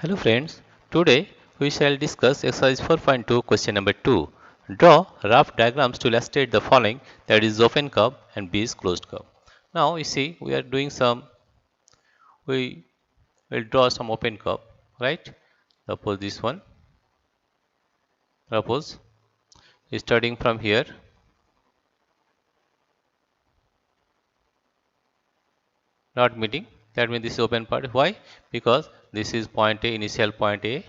Hello friends, today we shall discuss exercise 4.2 question number 2. Draw rough diagrams to illustrate the following, that is open curve and B is closed curve. Now you see we are doing we will draw some open curve, right? Suppose this one, suppose starting from here, not meeting, that means this is open part. Why? Because this is point A, initial point A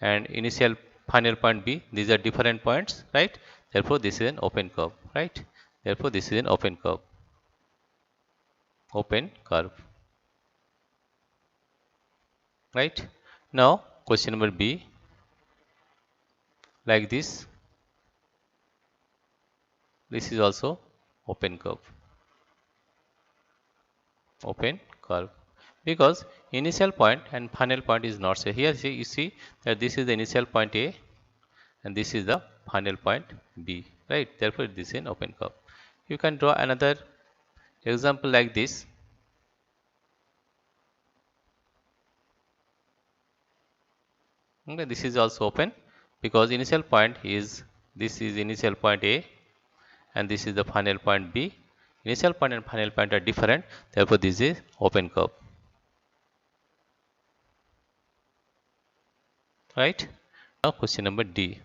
and initial final point B, these are different points, right? Therefore this is an open curve, right? Therefore this is an open curve, right? Now question number B, like this is also open curve, because initial point and final point is not same. Here you see that this is the initial point A and this is the final point B, right? Therefore this is an open curve. You can draw another example like this. Okay, this is also open because initial point is, this is initial point A and this is the final point B. Initial point and final point are different, therefore this is open curve, right? Now question number D.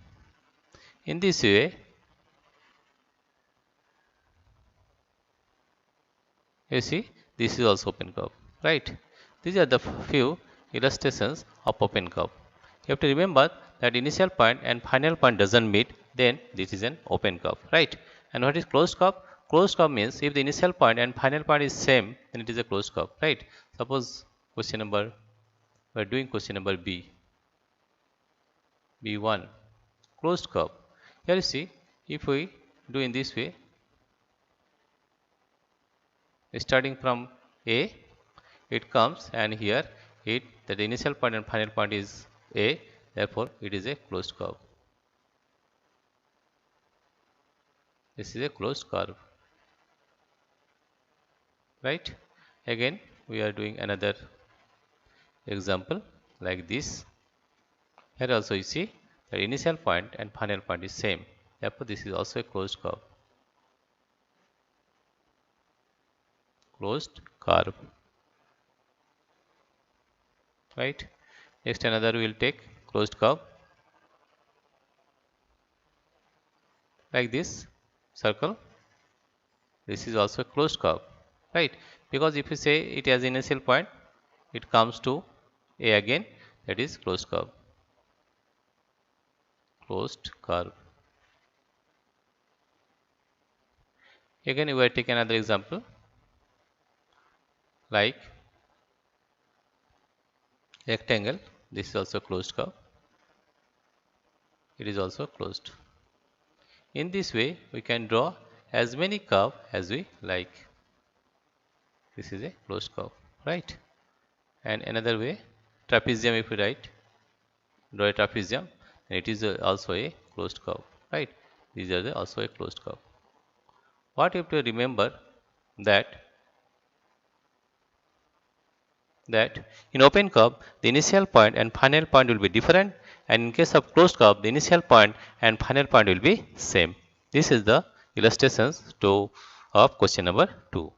In this way, you see this is also open curve, right? These are the few illustrations of open curve. You have to remember that initial point and final point doesn't meet, then this is an open curve, right? And what is closed curve? Closed curve means if the initial point and final point is same, then it is a closed curve, right? Suppose we are doing question number B1, closed curve. Here you see, if we do in this way, starting from A, it comes and here the initial point and final point is A, therefore it is a closed curve. This is a closed curve, right? Again we are doing another example like this. Here also you see the initial point and final point is same, therefore this is also a closed curve. Right? Next another we will take closed curve like this circle. This is also a closed curve, right? Because if you say it has initial point, it comes to A again, that is closed curve. Again we will take another example like rectangle. This is also closed curve. It is also closed. In this way we can draw as many curve as we like. This is a closed curve, right? And another way, trapezium, if we draw a trapezium, and it is also a closed curve, right? These are also a closed curve. What you have to remember that in open curve the initial point and final point will be different, and in case of closed curve the initial point and final point will be same. This is the illustrations of question number 2.